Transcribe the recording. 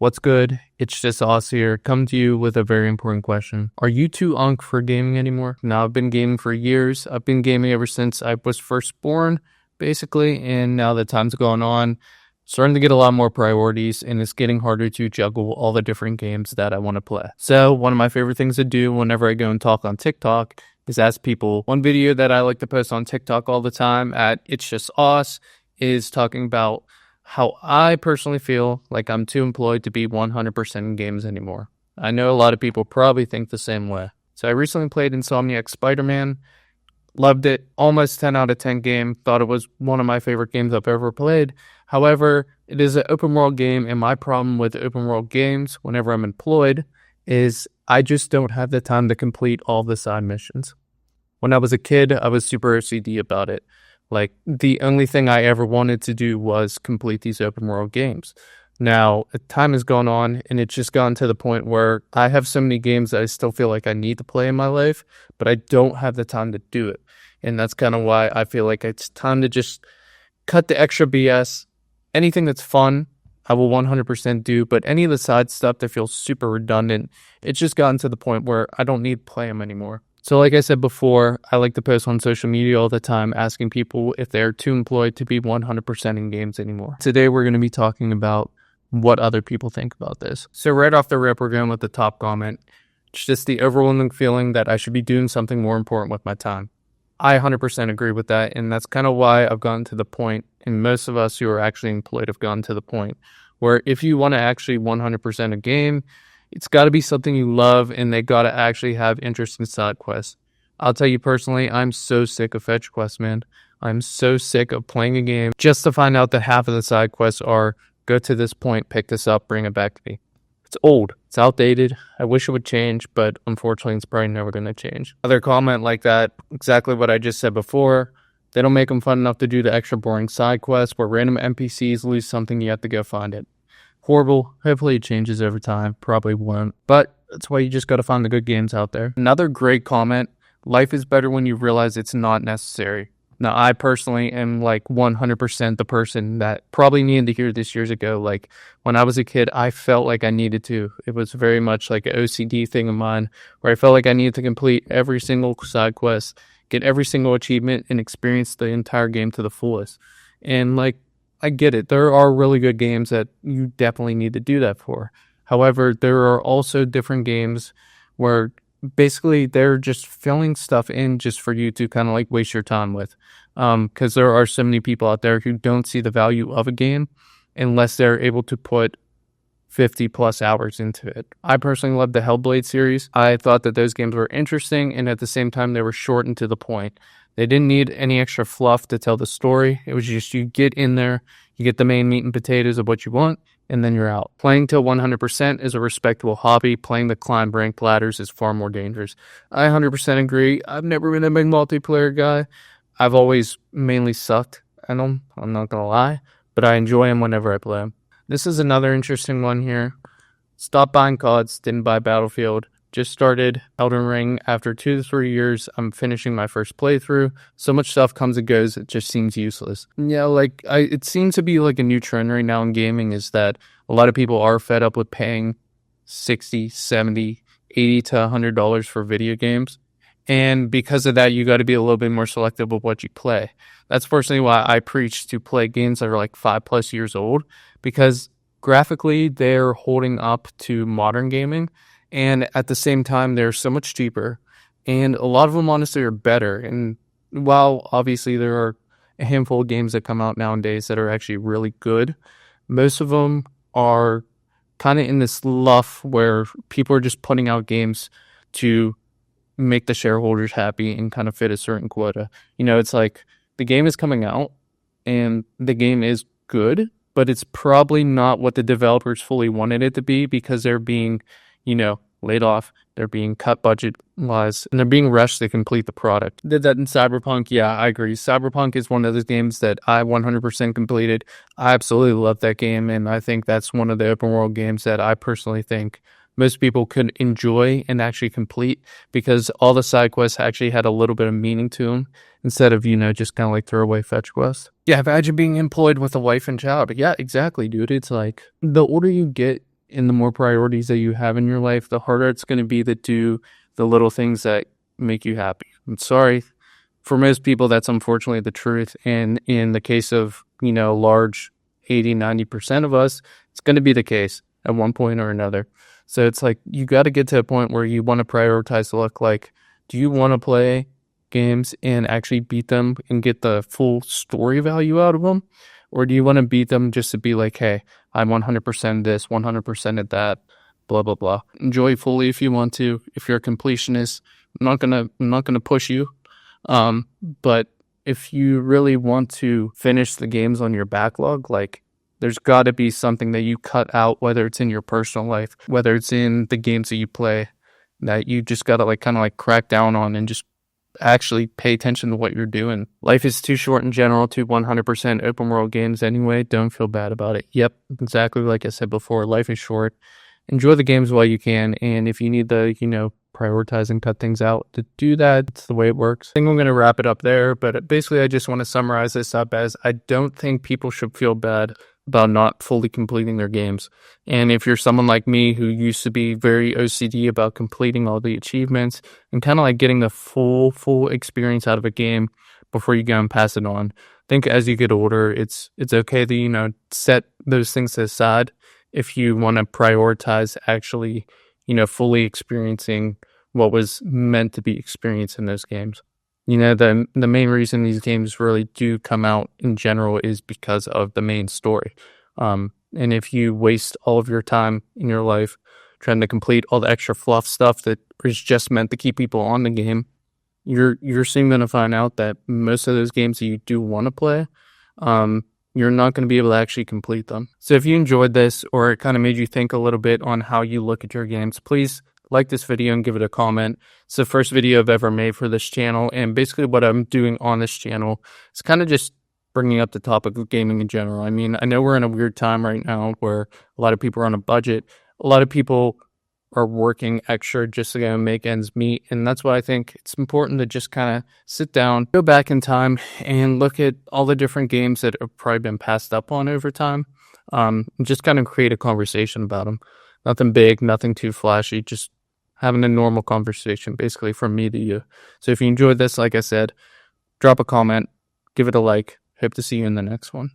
What's good? It's just Oz here. Come to you with a very important question. Are you too unk for gaming anymore? Now, I've been gaming for years. I've been gaming ever since I was first born, basically. And now that time's going on, starting to get a lot more priorities, and it's getting harder to juggle all the different games that I want to play. So one of my favorite things to do whenever I go and talk on TikTok is ask people. One video that I like to post on TikTok all the time at It's Just Oz is talking about how I personally feel like I'm too employed to be 100% in games anymore. I know a lot of people probably think the same way. So I recently played Insomniac Spider-Man, loved it, almost 10 out of 10 game, thought it was one of my favorite games I've ever played. However, it is an open world game, and my problem with open world games whenever I'm employed is I just don't have the time to complete all the side missions. When I was a kid, I was super OCD about it. Like, the only thing I ever wanted to do was complete these open world games. Now, time has gone on, and it's just gotten to the point where I have so many games that I still feel like I need to play in my life, but I don't have the time to do it. And that's kind of why I feel like it's time to just cut the extra BS. Anything that's fun, I will 100% do, but any of the side stuff that feels super redundant, it's just gotten to the point where I don't need to play them anymore. So like I said before, I like to post on social media all the time asking people if they're too employed to be 100% in games anymore. Today we're going to be talking about what other people think about this. So right off the rip, we're going with the top comment. It's just the overwhelming feeling that I should be doing something more important with my time. I 100% agree with that, and that's kind of why I've gotten to the point, and most of us who are actually employed have gotten to the point, where if you want to actually 100% a game, it's got to be something you love, and they got to actually have interesting side quests. I'll tell you personally, I'm so sick of fetch quests, man. I'm so sick of playing a game just to find out that half of the side quests are go to this point, pick this up, bring it back to me. It's old. It's outdated. I wish it would change, but unfortunately, it's probably never going to change. Other comment like that, exactly what I just said before. They don't make them fun enough to do the extra boring side quests where random NPCs lose something, you have to go find it. Horrible. Hopefully it changes over time. Probably won't. But that's why you just got to find the good games out there. Another great comment. Life is better when you realize it's not necessary. Now, I personally am like 100% the person that probably needed to hear this years ago. Like, when I was a kid, I felt like I needed to. It was very much like an OCD thing of mine, where I felt like I needed to complete every single side quest, get every single achievement, and experience the entire game to the fullest. And like, I get it. There are really good games that you definitely need to do that for. However, there are also different games where basically they're just filling stuff in just for you to kind of like waste your time with. Because there are so many people out there who don't see the value of a game unless they're able to put 50 plus hours into it. I personally love the Hellblade series. I thought that those games were interesting, and at the same time they were short and to the point. They didn't need any extra fluff to tell the story. It was just you get in there, you get the main meat and potatoes of what you want, and then you're out. Playing till 100% is a respectable hobby. Playing the climb ranked ladders is far more dangerous. I 100% agree. I've never been a big multiplayer guy. I've always mainly sucked at them, I'm not going to lie, but I enjoy them whenever I play them. This is another interesting one here. Stopped buying CODs, didn't buy Battlefield. Just started Elden Ring. After 2 to 3 years, I'm finishing my first playthrough. So much stuff comes and goes, it just seems useless. Yeah, like, it seems to be like a new trend right now in gaming is that a lot of people are fed up with paying $60, $70, $80 to $100 for video games. And because of that, you got to be a little bit more selective with what you play. That's personally why I preach to play games that are like 5+ years old, because graphically, they're holding up to modern gaming. And at the same time, they're so much cheaper. And a lot of them, honestly, are better. And while obviously there are a handful of games that come out nowadays that are actually really good, most of them are kind of in this luff where people are just putting out games to make the shareholders happy and kind of fit a certain quota. You know, it's like the game is coming out and the game is good, but it's probably not what the developers fully wanted it to be because they're being, laid off, they're being cut budget-wise, and they're being rushed to complete the product. Did that in Cyberpunk? Yeah, I agree. Cyberpunk is one of those games that I 100% completed. I absolutely love that game, and I think that's one of the open-world games that I personally think most people could enjoy and actually complete because all the side quests actually had a little bit of meaning to them instead of, just kind of like throwaway fetch quests. Yeah, imagine being employed with a wife and child. Yeah, exactly, dude. It's like the older you get, and the more priorities that you have in your life, the harder it's going to be to do the little things that make you happy. I'm sorry. For most people, that's unfortunately the truth. And in the case of, large 80, 90% of us, it's going to be the case at one point or another. So it's like, you got to get to a point where you want to prioritize the look like, do you want to play games and actually beat them and get the full story value out of them? Or do you want to beat them just to be like, hey, I'm 100% this, 100% at that, blah, blah, blah. Enjoy fully if you want to. If you're a completionist, I'm not gonna push you. But if you really want to finish the games on your backlog, like, there's got to be something that you cut out, whether it's in your personal life, whether it's in the games that you play, that you just got to kind of crack down on and just actually pay attention to what you're doing. Life is too short in general to 100% open world games anyway. Don't feel bad about it. Yep, exactly like I said before, life is short. Enjoy the games while you can, and if you need to, prioritize and cut things out to do that, it's the way it works. I think I'm going to wrap it up there, but basically I just want to summarize this up as I don't think people should feel bad about not fully completing their games. And if you're someone like me who used to be very OCD about completing all the achievements and kind of getting the full experience out of a game before you go and pass it on, I think as you get older, it's okay to, set those things aside if you want to prioritize actually, fully experiencing what was meant to be experienced in those games. The main reason these games really do come out in general is because of the main story. And if you waste all of your time in your life trying to complete all the extra fluff stuff that is just meant to keep people on the game, you're soon going to find out that most of those games that you do want to play, you're not going to be able to actually complete them. So if you enjoyed this or it kind of made you think a little bit on how you look at your games, please like this video and give it a comment. It's the first video I've ever made for this channel, and basically what I'm doing on this channel is kind of just bringing up the topic of gaming in general. I mean, I know we're in a weird time right now where a lot of people are on a budget. A lot of people are working extra just to make ends meet, and that's why I think it's important to just kind of sit down, go back in time, and look at all the different games that have probably been passed up on over time, and just kind of create a conversation about them. Nothing big, nothing too flashy, just having a normal conversation, basically from me to you. So if you enjoyed this, like I said, drop a comment, give it a like. Hope to see you in the next one.